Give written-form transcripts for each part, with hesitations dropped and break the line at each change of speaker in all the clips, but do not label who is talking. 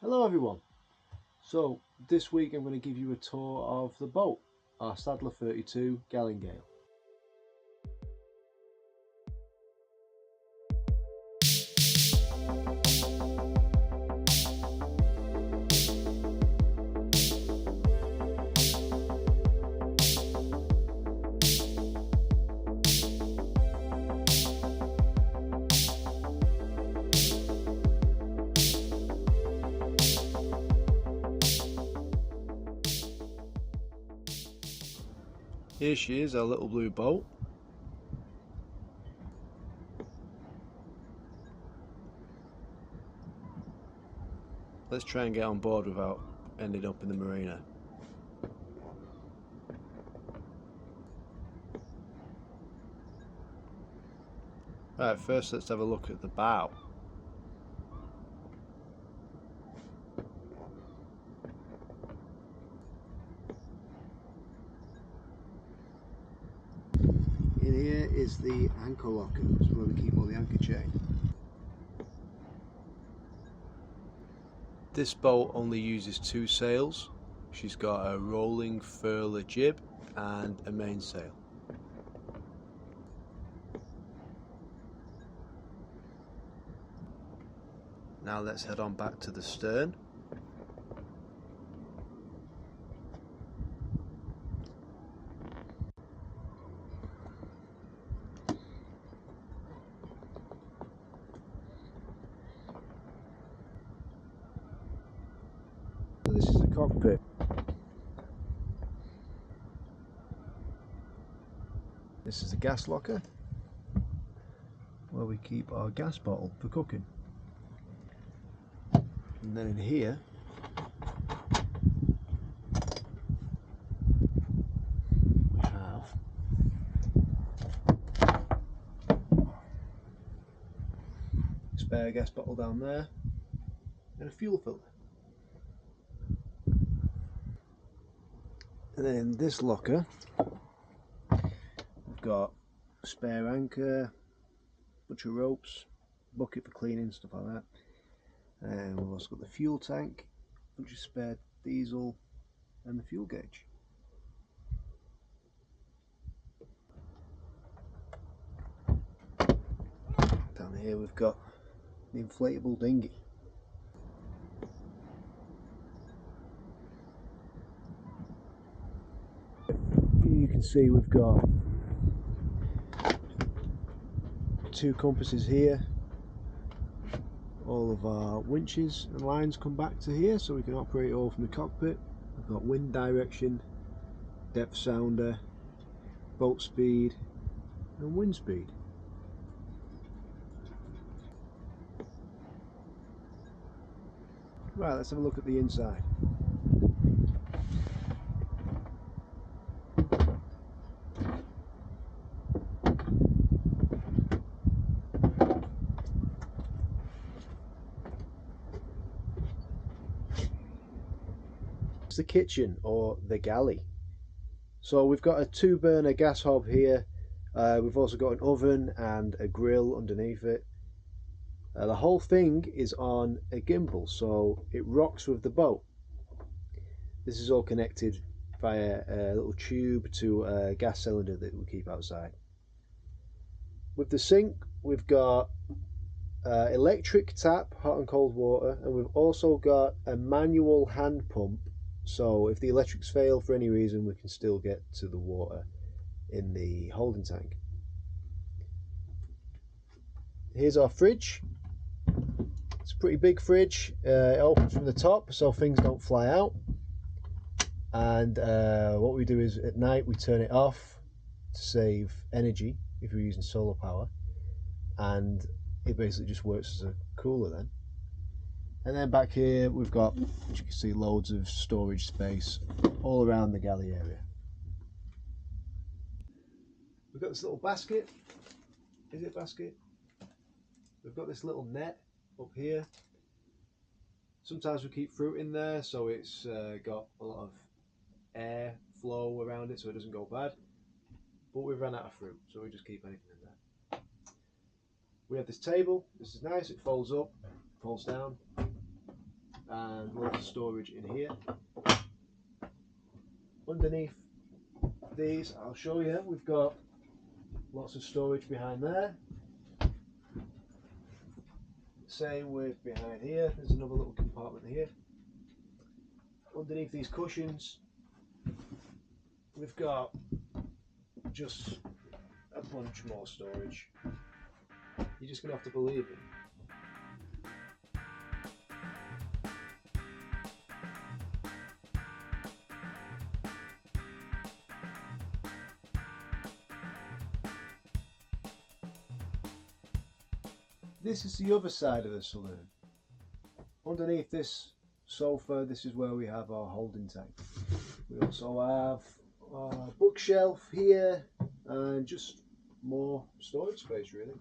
Hello everyone. So this week I'm going to give you a tour of the boat, our SADLER 32 Galingale. Here she is, our little blue boat. Let's try and get on board without ending up in the marina. Right, first let's have a look at the bow. In here is the anchor locker, this is where we keep all the anchor chain. This boat only uses two sails. She's got a rolling furler jib and a mainsail. Now let's head on back to the stern. This is the cockpit. This is the gas locker, where we keep our gas bottle for cooking. And then in here we have a spare gas bottle down there and a fuel filter. And then in this locker we've got a spare anchor, bunch of ropes, bucket for cleaning, stuff like that. And we've also got the fuel tank, bunch of spare diesel and the fuel gauge. Down here we've got the inflatable dinghy. You can see we've got two compasses here. All of our winches and lines come back to here so we can operate all from the cockpit. We've got wind direction, depth sounder, boat speed and wind speed. Right, let's have a look at the inside. It's the kitchen, or the galley. So we've got a 2-burner gas hob here. We've also got an oven and a grill underneath it. The whole thing is on a gimbal, so it rocks with the boat. This is all connected via a little tube to a gas cylinder that we keep outside. With the sink we've got electric tap, hot and cold water, and we've also got a manual hand pump, so if the electrics fail for any reason we can still get to the water in the holding tank. Here's our fridge. It's a pretty big fridge. It opens from the top so things don't fly out, and what we do is at night we turn it off to save energy if we're using solar power, and it basically just works as a cooler then. And then back here we've got, as you can see, loads of storage space all around the galley area. We've got this little basket. Is it a basket? We've got this little net up here. Sometimes we keep fruit in there so it's got a lot of air flow around it so it doesn't go bad. But we've run out of fruit, so we just keep anything in there. We have this table. This is nice. It folds up, folds down, and lots of storage in here. Underneath these, I'll show you, we've got lots of storage behind there. Same with behind here, there's another little compartment here. Underneath these cushions, we've got just a bunch more storage. You're just going to have to believe it. This is the other side of the saloon. Underneath this sofa, this is where we have our holding tank. We also have our bookshelf here and just more storage space really.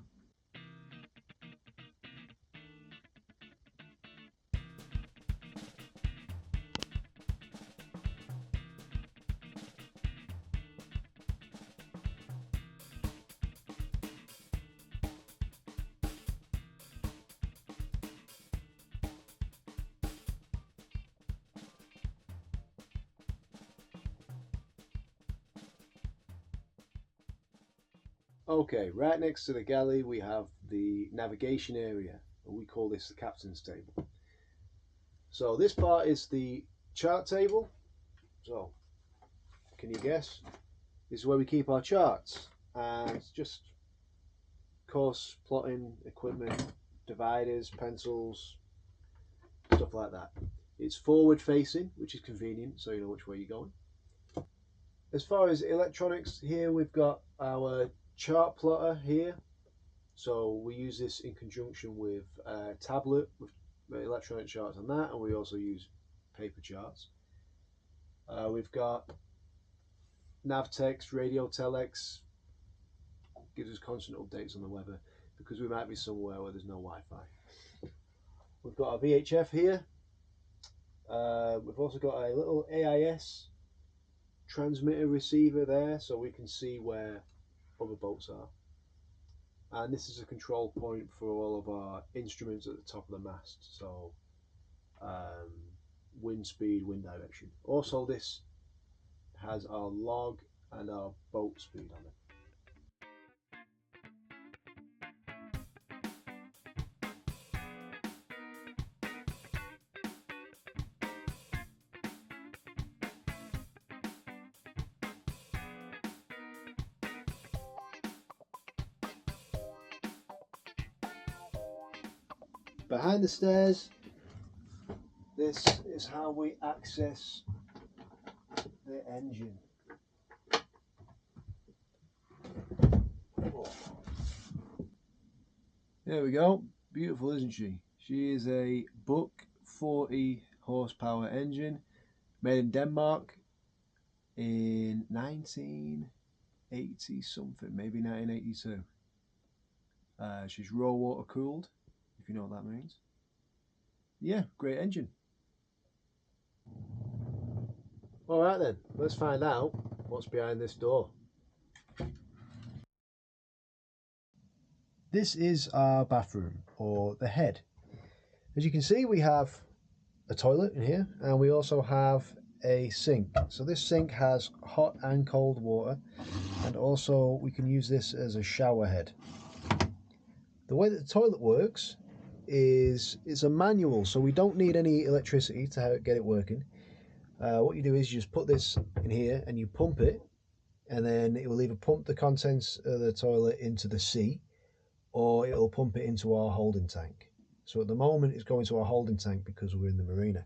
Okay, right next to the galley we have the navigation area. We call this the captain's table. So this part is the chart table. So, can you guess? This is where we keep our charts and just course plotting equipment, dividers, pencils, stuff like that. It's forward facing, which is convenient so you know which way you're going. As far as electronics, here we've got our chart plotter here, so we use this in conjunction with a tablet with electronic charts on that, and we also use paper charts. We've got Navtex, radio telex, gives us constant updates on the weather because we might be somewhere where there's no Wi-Fi. We've got our VHF here. We've also got a little AIS transmitter receiver there, so we can see where other boats are, and this is a control point for all of our instruments at the top of the mast, so wind speed, wind direction. Also this has our log and our boat speed on it. Behind the stairs, this is how we access the engine. There we go. Beautiful, isn't she? She is a Buck 40 horsepower engine made in Denmark in 1980 something, maybe 1982. She's raw water cooled, if you know what that means. Yeah, great engine. Alright then, let's find out what's behind this door. This is our bathroom, or the head. As you can see, we have a toilet in here, and we also have a sink. So this sink has hot and cold water, and also we can use this as a shower head. The way that the toilet works is it's a manual, so we don't need any electricity to get it working. What you do is you just put this in here and you pump it, and then it will either pump the contents of the toilet into the sea, or it'll pump it into our holding tank. So at the moment it's going to our holding tank because we're in the marina.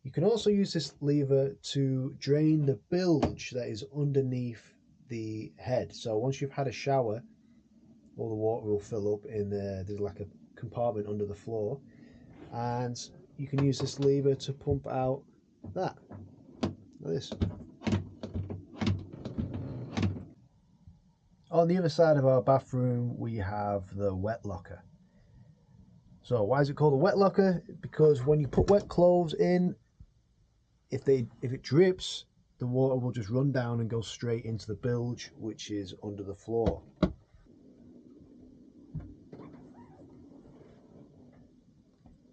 You can also use this lever to drain the bilge that is underneath the head. So once you've had a shower, all the water will fill up in there. There's like a compartment under the floor, and you can use this lever to pump out that, like this. On the other side of our bathroom we have the wet locker. So why is it called a wet locker? Because when you put wet clothes in, if it drips, the water will just run down and go straight into the bilge, which is under the floor.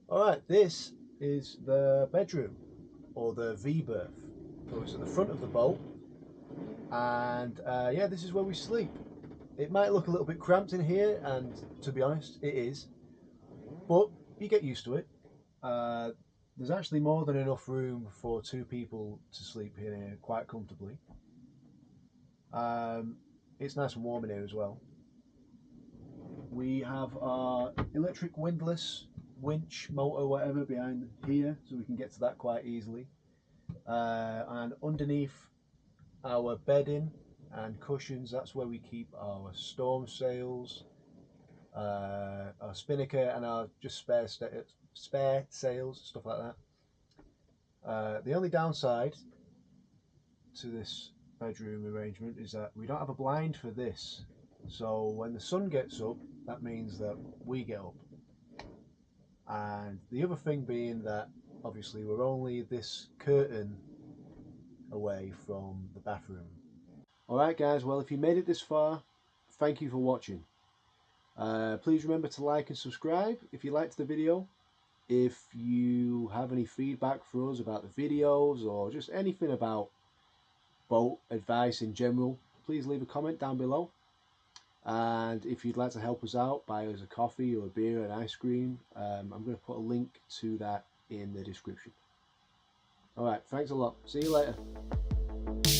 Alright, this is the bedroom, or the V berth. So it's at the front of the boat, and yeah, this is where we sleep. It might look a little bit cramped in here, and to be honest, it is, but you get used to it. There's actually more than enough room for 2 people to sleep in here quite comfortably. It's nice and warm in here as well. We have our electric windlass winch motor, whatever, behind here, so we can get to that quite easily. And underneath our bedding and cushions, that's where we keep our storm sails, our spinnaker, and our just spare sails, stuff like that. The only downside to this bedroom arrangement is that we don't have a blind for this, so when the sun gets up, that means that we get up. And the other thing being that obviously we're only this curtain away from the bathroom. Alright guys, well, if you made it this far, thank you for watching. Please remember to like and subscribe if you liked the video. If you have any feedback for us about the videos or just anything about boat advice in general, please leave a comment down below. And if you'd like to help us out, buy us a coffee or a beer and ice cream, I'm going to put a link to that in the description. Alright, thanks a lot. See you later.